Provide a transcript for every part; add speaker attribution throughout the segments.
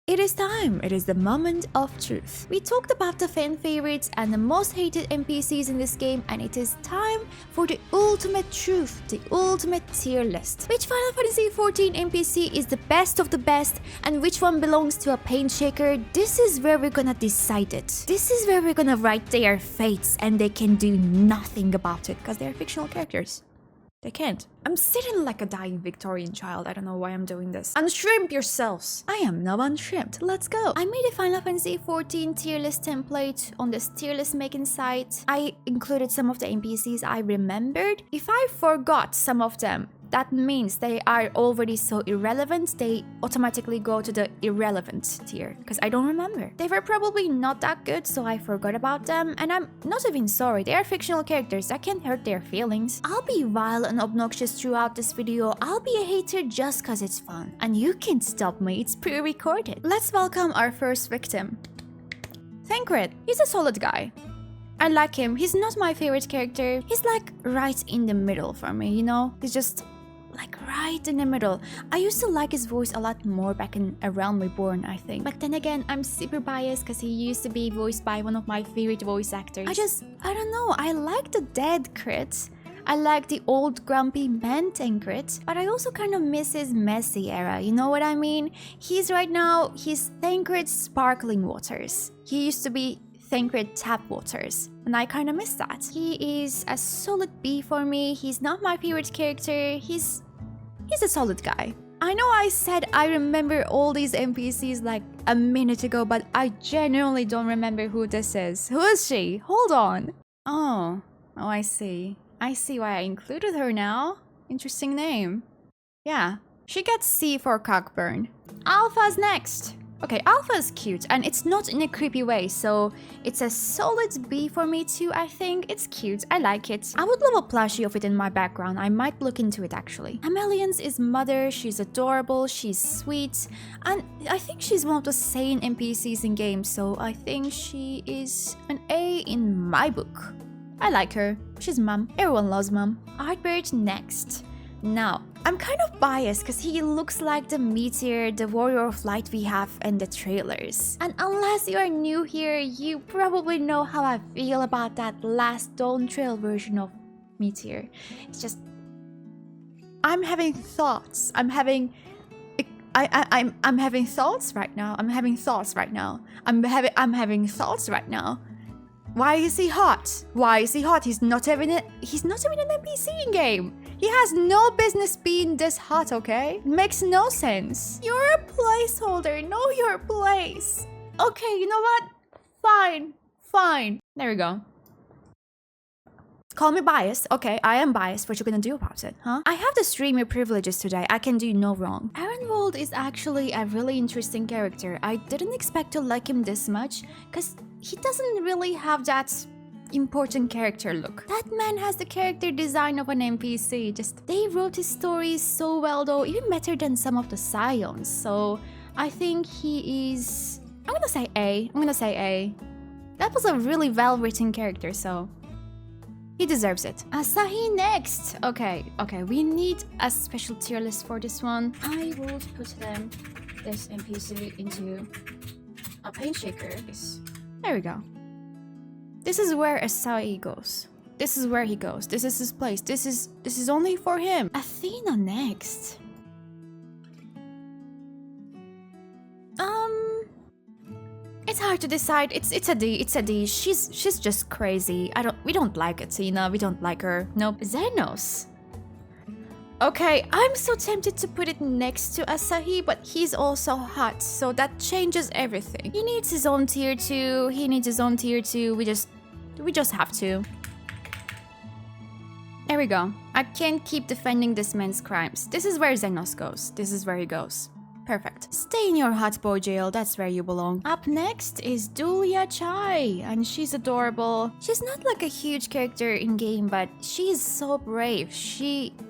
Speaker 1: It is time. It is the moment of truth. We talked about the fan favorites and the most hated NPCs in this game, and it is time for the ultimate truth, the ultimate tier list. Which Final Fantasy XIV NPC is the best of the best, and which one belongs to a pain shaker? This is where we're gonna decide it. This is where we're gonna write their fates, and they can do nothing about it because they're fictional characters. They can't. I'm sitting like a dying Victorian child. I don't know why I'm doing this. Unshrimp yourselves. I am now unshrimped. Let's go. I made a Final Fantasy XIV tier list template on this tier list making site. I included some of the NPCs I remembered. If I forgot some of them, that means they are already so irrelevant, they automatically go to the irrelevant tier, because I don't remember. They were probably not that good, so I forgot about them, and I'm not even sorry. They are fictional characters, that can't hurt their feelings. I'll be vile and obnoxious throughout this video. I'll be a hater just cause it's fun. And you can't stop me, it's pre-recorded. Let's welcome our first victim. Thancred. He's a solid guy. I like him. He's not my favorite character. He's like right in the middle for me, you know? He's just like right in the middle. I used to like his voice a lot more back in A Realm Reborn, I think. But then again, I'm super biased because he used to be voiced by one of my favorite voice actors. I don't know, I like the dead crit. I like the old grumpy man Thancred, but I also kind of miss his messy era, you know what I mean? He's Thancred Sparkling Waters. He used to be Thancred Tap Waters, and I kind of miss that. He is a solid B for me. He's not my favorite character. He's a solid guy. I know I said I remember all these NPCs like a minute ago, but I genuinely don't remember who this is. Who is she? Hold on. Oh, I see. I see why I included her now. Interesting name. Yeah, she gets C for Cockburn. Alpha's next. Okay, Alpha is cute, and it's not in a creepy way, so it's a solid B for me too, I think. It's cute, I like it. I would love a plushie of it in my background. I might look into it actually. Amelian's is mother, she's adorable, she's sweet, and I think she's one of the sane NPCs in games, so I think she is an A in my book. I like her. She's mom. Everyone loves mom. Artbird next. Now, I'm kind of biased because he looks like the Meteor, the Warrior of Light we have in the trailers. And unless you are new here, you probably know how I feel about that last Dawntrail version of Meteor. It's just... I'm having thoughts. I'm having thoughts right now. I'm having thoughts right now. Why is he hot? Why is he hot? He's not even an NPC in game. He has no business being this hot, okay? Makes no sense. You're a placeholder. Know your place. Okay, you know what? Fine. There we go. Call me biased. Okay, I am biased. What you gonna do about it, huh? I have the streamer privileges today. I can do no wrong. Arenwald is actually a really interesting character. I didn't expect to like him this much because he doesn't really have that important character look. That man has the character design of an NPC. Just they wrote his stories so well though, even better than some of the Scions. So I think he is... I'm gonna say A. That was a really well-written character, so he deserves it. Asahi next. Okay, we need a special tier list for this one. I will put this NPC into a paint shaker. There we go. This is where Asahi goes. This is where he goes. This is his place. This is only for him. Athena next. It's hard to decide. It's a D. She's just crazy. We don't like Athena. We don't like her. Nope. Xenos. Okay, I'm so tempted to put it next to Asahi, but he's also hot, so that changes everything. He needs his own tier 2. We just have to. There we go. I can't keep defending this man's crimes. This is where Xenos goes. This is where he goes. Perfect. Stay in your hot boy jail, that's where you belong. Up next is Dulia Chai, and she's adorable. She's not like a huge character in game, but she's so brave.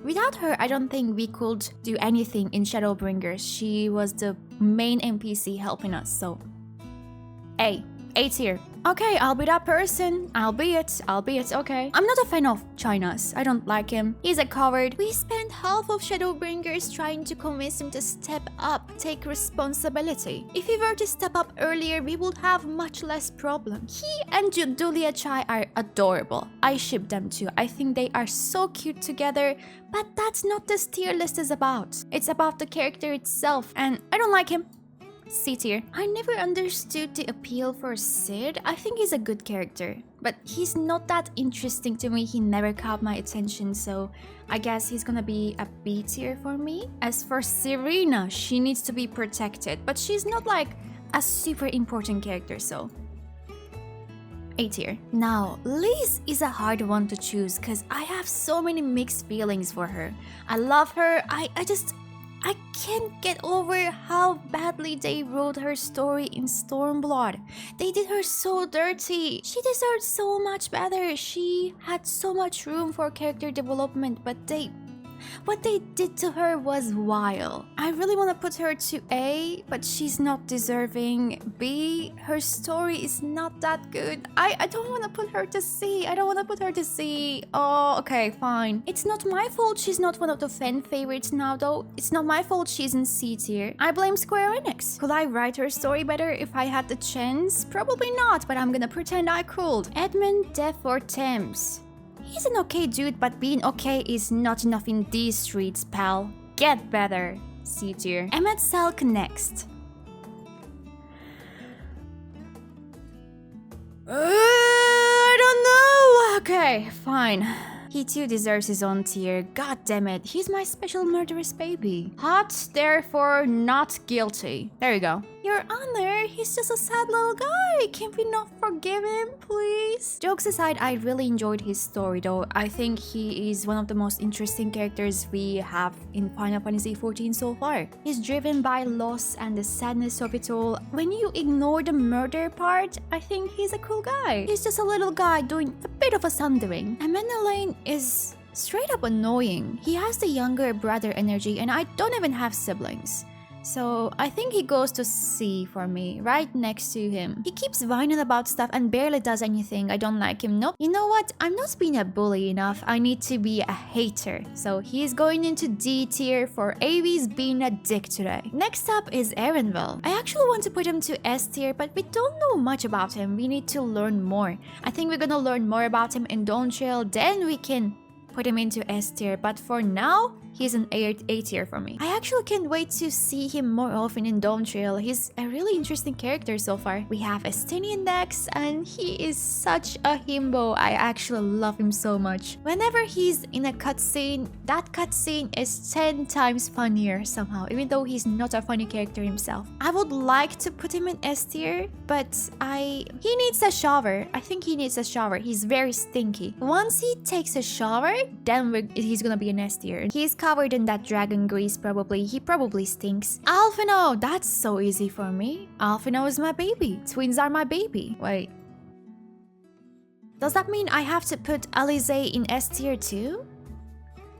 Speaker 1: Without her, I don't think we could do anything in Shadowbringers. She was the main NPC helping us, so A A tier. Okay, I'll be that person. I'll be it, okay. I'm not a fan of China's. I don't like him. He's a coward. We spent half of Shadowbringers trying to convince him to step up, take responsibility. If he were to step up earlier, we would have much less problem. He and Julia Chai are adorable. I ship them too. I think they are so cute together, but that's not what this tier list is about. It's about the character itself, and I don't like him. C tier. I never understood the appeal for Sid. I think he's a good character, but he's not that interesting to me. He never caught my attention, so I guess he's gonna be a B tier for me. As for Serena, she needs to be protected, but she's not like a super important character, so A tier. Now, Liz is a hard one to choose because I have so many mixed feelings for her. I love her. I can't get over how badly they wrote her story in Stormblood. They did her so dirty. She deserved so much better. She had so much room for character development, but what they did to her was wild. I really want to put her to A, but she's not deserving. B, her story is not that good. I don't want to put her to C. I don't want to put her to C. Oh, okay, fine. It's not my fault she's not one of the fan favorites now, though. It's not my fault she's in C tier. I blame Square Enix. Could I write her story better if I had the chance? Probably not, but I'm gonna pretend I could. Edmund Def or Thames. He's an okay dude, but being okay is not enough in these streets, pal. Get better. C tier. Emmett Selk next. I don't know. Okay, fine. He too deserves his own tier. God damn it, he's my special murderous baby. Hot, therefore not guilty. There you go. Your Honor, he's just a sad little guy. Can we not forgive him, please? Jokes aside, I really enjoyed his story though. I think he is one of the most interesting characters we have in Final Fantasy XIV so far. He's driven by loss and the sadness of it all. When you ignore the murder part, I think he's a cool guy. He's just a little guy doing a bit of a sundering. And Menelaine is straight up annoying. He has the younger brother energy and I don't even have siblings. So I think he goes to C for me, right next to him. He keeps whining about stuff and barely does anything. I don't like him. Nope. You know what? I'm not being a bully enough. I need to be a hater. So he's going into D tier for AV's being a dick today. Next up is Erenville. I actually want to put him to S tier, but we don't know much about him. We need to learn more. I think we're gonna learn more about him in Dawntrail, then we can put him into S tier, but for now, he's an A tier for me. I actually can't wait to see him more often in Dawntrail. He's a really interesting character so far. We have Estinian next, and he is such a himbo. I actually love him so much. Whenever he's in a cutscene, that cutscene is 10 times funnier somehow, even though he's not a funny character himself. I would like to put him in S tier, but he needs a shower. I think he needs a shower. He's very stinky. Once he takes a shower, then he's gonna be an S tier. He's covered in that dragon grease probably. He probably stinks. Alphino, that's so easy for me. Alphino is my baby. Twins are my baby. Wait. Does that mean I have to put Alize in S tier too?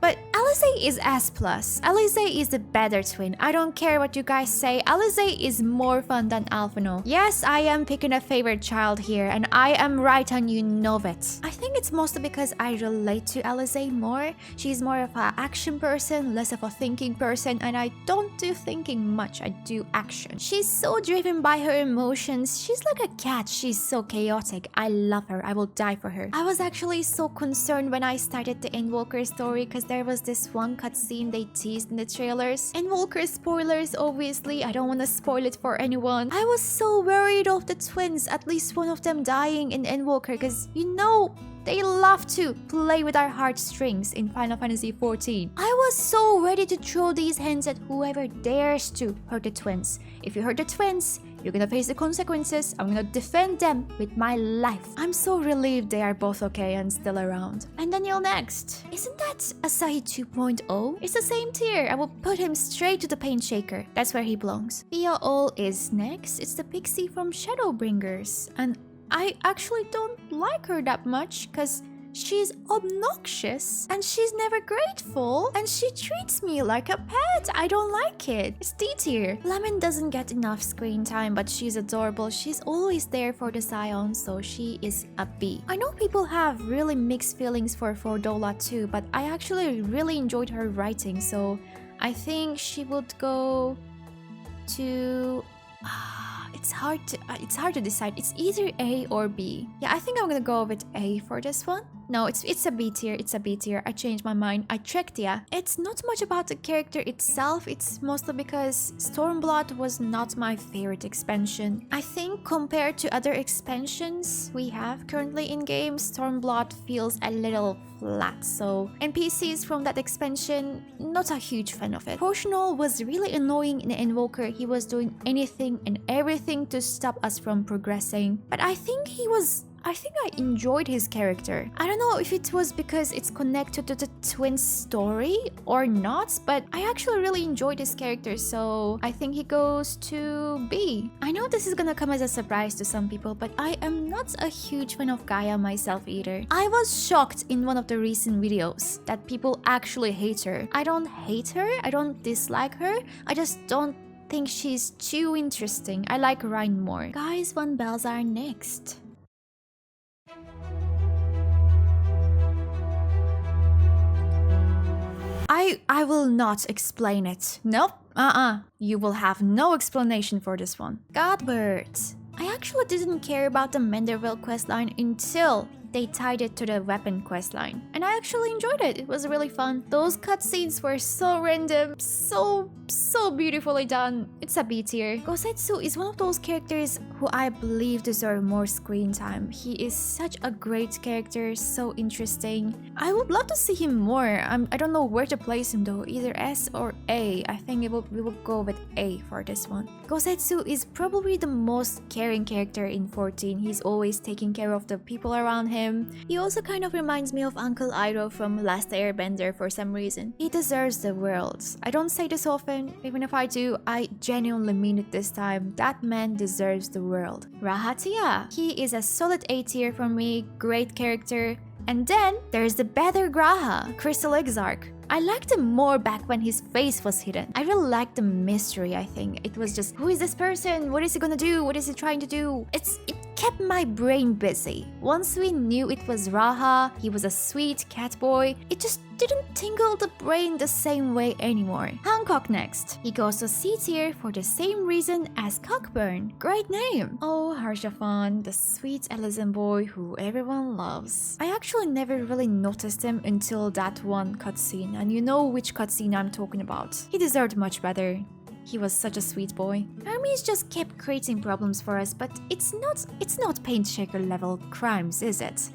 Speaker 1: But Alize is S+. Alize is the better twin. I don't care what you guys say. Alize is more fun than Alphino. Yes, I am picking a favorite child here, and I am right and you know it. I think it's mostly because I relate to Alize more. She's more of an action person, less of a thinking person, and I don't do thinking much. I do action. She's so driven by her emotions. She's like a cat. She's so chaotic. I love her. I will die for her. I was actually so concerned when I started the Endwalker story because there was this one cutscene they teased in the trailers. Endwalker spoilers, obviously. I don't want to spoil it for anyone. I was so worried of the twins, at least one of them dying in Endwalker, because you know, they love to play with our heartstrings in Final Fantasy XIV. I was so ready to throw these hands at whoever dares to hurt the twins. If you hurt the twins, you're gonna face the consequences. I'm gonna defend them with my life. I'm so relieved they are both okay and still around. And Daniel next. Isn't that Asahi 2.0? It's the same tier. I will put him straight to the Pain Shaker. That's where he belongs. Thea All is next. It's the pixie from Shadowbringers. And I actually don't like her that much because She's obnoxious and she's never grateful and she treats me like a pet. I don't like it. It's D tier. Lemon doesn't get enough screen time, but she's adorable. She's always there for the Scion, so she is a B. I know people have really mixed feelings for Fordola too, but I actually really enjoyed her writing, so I think she would go to... It's hard to decide. It's either A or B. Yeah, I think I'm gonna go with A for this one. No, it's a B tier. It's a B tier. I changed my mind. I checked, yeah. It's not much about the character itself. It's mostly because Stormblood was not my favorite expansion. I think compared to other expansions we have currently in game, Stormblood feels a little flat. So NPCs from that expansion, not a huge fan of it. Portional was really annoying in Invoker. He was doing anything and everything to stop us from progressing. But I think I enjoyed his character. I don't know if it was because it's connected to the twins story or not, but I actually really enjoyed his character, so I think he goes to B. I know this is gonna come as a surprise to some people, but I am not a huge fan of Gaia myself either. I was shocked in one of the recent videos that people actually hate her. I don't hate her, I don't dislike her, I just don't think she's too interesting. I like Ryan more. Guys, Von Belzar next. I will not explain it. Nope. You will have no explanation for this one. Godbird. I actually didn't care about the Menderville questline until they tied it to the weapon questline. And I actually enjoyed it. It was really fun. Those cutscenes were so random, so beautifully done. It's a B tier. Gosetsu is one of those characters who I believe deserve more screen time. He is such a great character, so interesting. I would love to see him more. I don't know where to place him though, either S or A. I think we will go with A for this one. Gosetsu is probably the most caring character in 14. He's always taking care of the people around him. He also kind of reminds me of Uncle Iroh from Last Airbender for some reason. He deserves the world. I don't say this often, even if I do, I genuinely mean it this time. That man deserves the world. Rahatia. He is a solid A tier for me, great character. And then there's the better Graha, Crystal Exarch. I liked him more back when his face was hidden. I really liked the mystery, I think. It was just, who is this person? What is he gonna do? What is he trying to do? It kept my brain busy. Once we knew it was Raha, he was a sweet cat boy, it just didn't tingle the brain the same way anymore. Hancock next. He goes to C tier for the same reason as Cockburn. Great name. Oh, Harshafan, the sweet Elysian boy who everyone loves. I actually never really noticed him until that one cutscene, and you know which cutscene I'm talking about. He deserved much better. He was such a sweet boy. Hermes just kept creating problems for us, but it's not Paint Shaker level crimes, is it?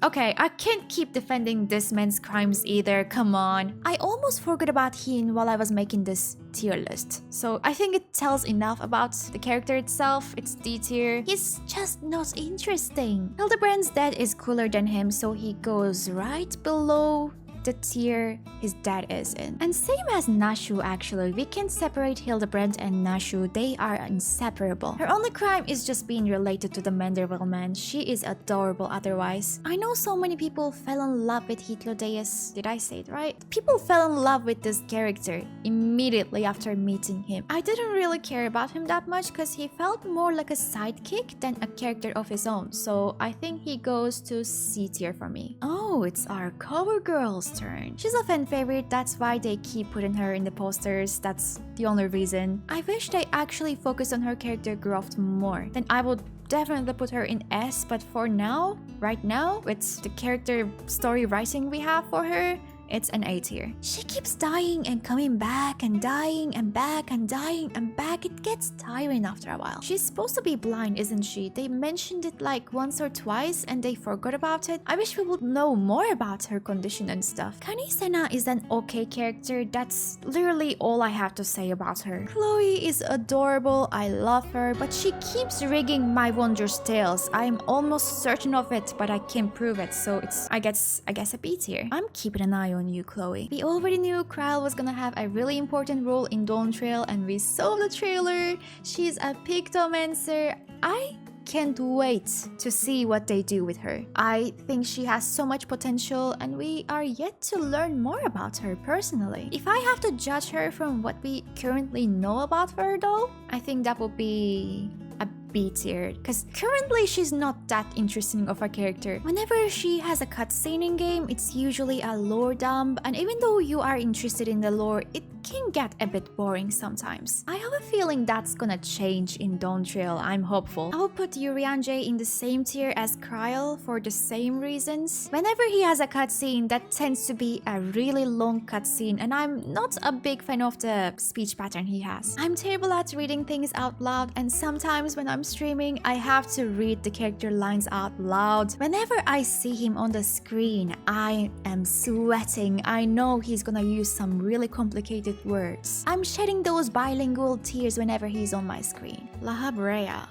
Speaker 1: Okay, I can't keep defending this man's crimes either, come on. I almost forgot about him while I was making this tier list. So I think it tells enough about the character itself. It's D tier. He's just not interesting. Hildebrand's dad is cooler than him, so he goes right below the tier his dad is in. And same as Nashu actually, we can separate Hildebrand and Nashu, they are inseparable. Her only crime is just being related to the Menderville man. She is adorable otherwise. I know so many people fell in love with Hythlodaeus, did I say it right? People fell in love with this character immediately after meeting him. I didn't really care about him that much because he felt more like a sidekick than a character of his own, so I think he goes to C tier for me. Oh, it's our cover girl's turn. She's a fan favorite, that's why they keep putting her in the posters, that's the only reason. I wish they actually focused on her character growth more, then I would definitely put her in S, but for now, right now, with the character story writing we have for her, it's an A tier. She keeps dying and coming back and dying and back and dying and back. It gets tiring after a while. She's supposed to be blind, isn't she? They mentioned it like once or twice and they forgot about it. I wish we would know more about her condition and stuff. Kani Sena is an okay character. That's literally all I have to say about her. Chloe is adorable. I love her, but she keeps rigging my Wondrous Tales. I'm almost certain of it, but I can't prove it, so it's I guess a B tier. I'm keeping an eye on you, Chloe. We already knew Kral was gonna have a really important role in Dawntrail, and we saw the trailer. She's a pictomancer. I can't wait to see what they do with her. I think she has so much potential and we are yet to learn more about her personally. If I have to judge her from what we currently know about her though, I think that would be a B tier, because currently she's not that interesting of a character. Whenever she has a cutscene in game, it's usually a lore dump, and even though you are interested in the lore, it can get a bit boring sometimes. I have a feeling that's gonna change in Dawntrail. I'm hopeful. I will put Urianger in the same tier as Kryl for the same reasons. Whenever he has a cutscene, that tends to be a really long cutscene, and I'm not a big fan of the speech pattern he has. I'm terrible at reading things out loud, and sometimes when I'm streaming, I have to read the character lines out loud. Whenever I see him on the screen, I am sweating. I know he's gonna use some really complicated words. I'm shedding those bilingual tears whenever he's on my screen. La Habrea.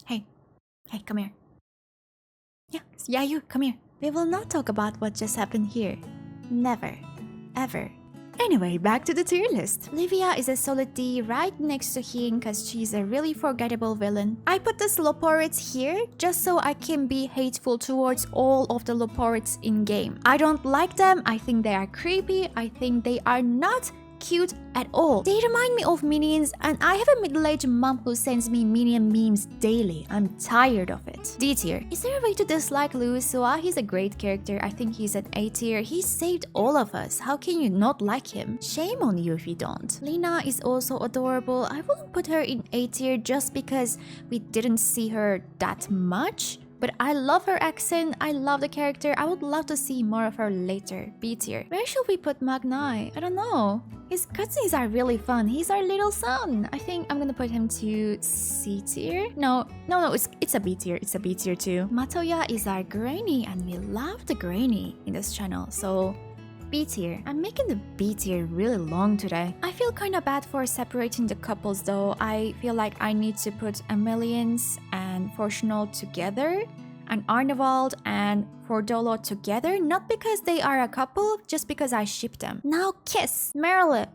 Speaker 1: Hey, come here. Yeah, you, come here. We will not talk about what just happened here. Never. Ever. Anyway, back to the tier list. Livia is a solid D right next to Hien because she's a really forgettable villain. I put the Sloporids here just so I can be hateful towards all of the Loporids in game. I don't like them, I think they are creepy, I think they are not cute at all. They remind me of minions, and I have a middle-aged mom who sends me minion memes daily. I'm tired of it. D tier. Is there a way to dislike Louisua? He's a great character. I think he's an A tier. He saved all of us. How can you not like him? Shame on you if you don't. Lina is also adorable. I wouldn't put her in A tier just because we didn't see her that much. But I love her accent, I love the character, I would love to see more of her later. B tier. Where should we put Magnai? I don't know. His cutscenes are really fun. He's our little son. I think I'm gonna put him to C tier. No, it's a B tier. It's a B tier too. Matoya is our granny and we love the granny in this channel. So B tier. I'm making the B tier really long today. I feel kinda bad for separating the couples though. I feel like I need to put Amelians and Fortunal together, and Arnevald and Fordolo together, not because they are a couple, just because I ship them. Now kiss! Meryl.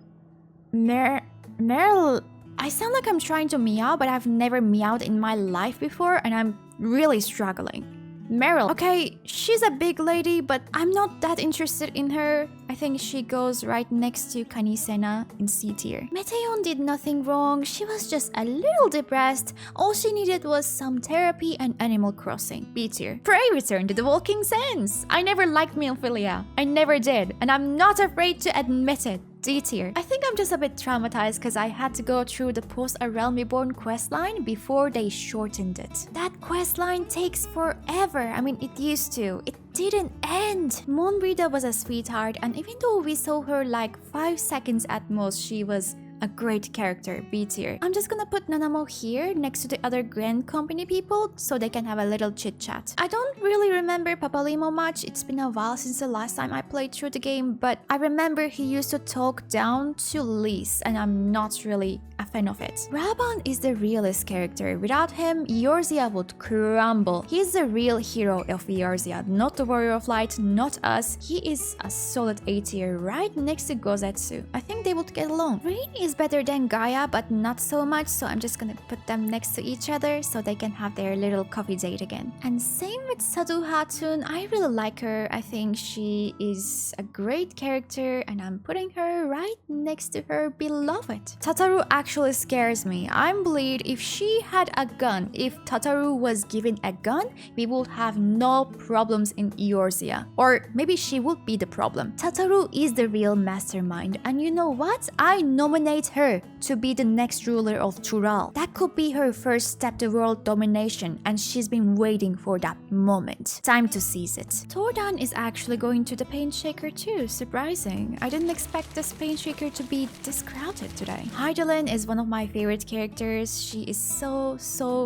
Speaker 1: I sound like I'm trying to meow, but I've never meowed in my life before and I'm really struggling. Meryl. Okay, she's a big lady, but I'm not that interested in her. I think she goes right next to Kanisena in C tier. Meteon did nothing wrong. She was just a little depressed. All she needed was some therapy and Animal Crossing. B tier. Prey returned to the Walking Sands. I never liked Milphilia. I never did, and I'm not afraid to admit it. D tier. I think I'm just a bit traumatized because I had to go through the Post A Realm Reborn questline before they shortened it. That questline takes forever. I mean, it used to. It didn't end. Monbrida was a sweetheart, and even though we saw her like 5 seconds at most, she was a great character. B tier. I'm just gonna put Nanamo here next to the other Grand Company people so they can have a little chit chat. I don't really remember Papalimo much. It's been a while since the last time I played through the game, but I remember he used to talk down to Lise, and I'm not really a fan of it. Raban is the realest character. Without him, Eorzea would crumble. He's the real hero of Eorzea, not the Warrior of Light, not us. He is a solid A tier right next to Gozetsu. I think they would get along. Rain is better than Gaia, but not so much, so I'm just gonna put them next to each other so they can have their little coffee date again. And same with Sadu Hatun. I really like her. I think she is a great character, and I'm putting her right next to her beloved. Tataru actually scares me. I'm bleed. If she had a gun, if Tataru was given a gun, we would have no problems in Eorzea. Or maybe she would be the problem. Tataru is the real mastermind, and you know what? I nominate her to be the next ruler of Tural. That could be her first step to world domination, and she's been waiting for that moment. Time to seize it. Tordan is actually going to the Pain Shaker too. Surprising. I didn't expect this Pain Shaker to be this crowded today. Hydaelyn is one of my favorite characters. She is so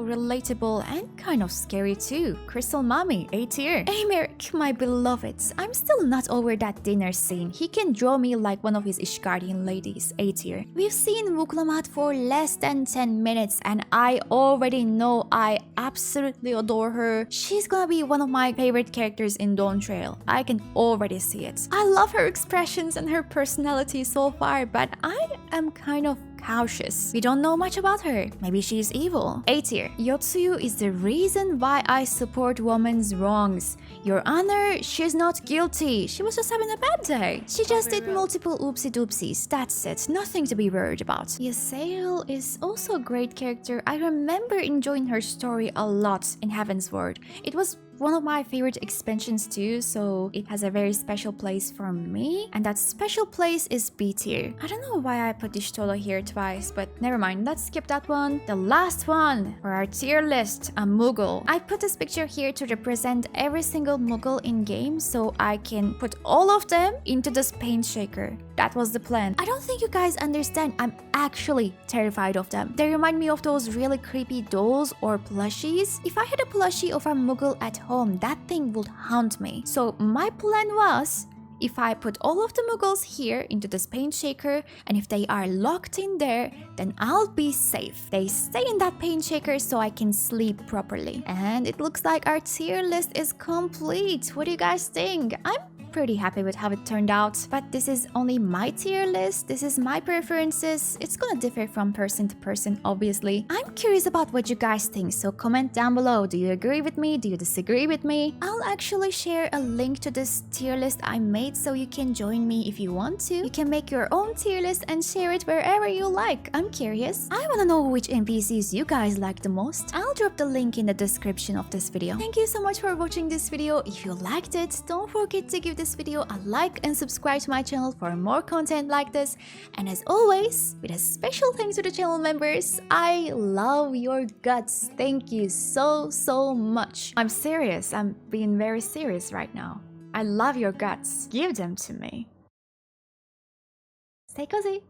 Speaker 1: relatable and kind of scary too. Crystal Mommy, A tier. Amir, Mike, my beloveds, I'm still not over that dinner scene. He can draw me like one of his Ishgardian ladies, A tier. We've seen Wuklamad for less than 10 minutes and I already know I absolutely adore her. She's gonna be one of my favorite characters in Dawntrail. I can already see it. I love her expressions and her personality so far, but I am kind of cautious. We don't know much about her. Maybe she's evil. A tier. Yotsuyu is the reason why I support women's wrongs. Your Honor, she's not guilty. She was just having a bad day. She just did multiple oopsie doopsies. That's it. Nothing to be worried about. Ysael is also a great character. I remember enjoying her story a lot in Heaven's Word. It was one of my favorite expansions too, so it has a very special place for me, and that special place is B tier. I don't know why I put Ishtolo here twice, but never mind, let's skip that one. The last one for our tier list, a Moogle. I put this picture here to represent every single Moogle in game, so I can put all of them into this paint shaker. That was the plan. I don't think you guys understand, I'm actually terrified of them. They remind me of those really creepy dolls or plushies. If I had a plushie of a Moogle at home, that thing would haunt me. So my plan was, if I put all of the Moogles here into this paint shaker, and if they are locked in there, then I'll be safe. They stay in that paint shaker so I can sleep properly. And it looks like our tier list is complete. What do you guys think? I'm pretty happy with how it turned out, but this is only my tier list. This is my preferences. It's gonna differ from person to person, obviously. I'm curious about what you guys think, so comment down below. Do you agree with me? Do you disagree with me? I'll actually share a link to this tier list I made so you can join me if you want to. You can make your own tier list and share it wherever you like. I'm curious. I wanna know which NPCs you guys like the most. I'll drop the link in the description of this video. Thank you so much for watching this video. If you liked it, don't forget to give this video a like and subscribe to my channel for more content like this. And as always, with a special thanks to the channel members, I love your guts. Thank you so much. I'm serious. I'm being very serious right now. I love your guts. Give them to me. Stay cozy.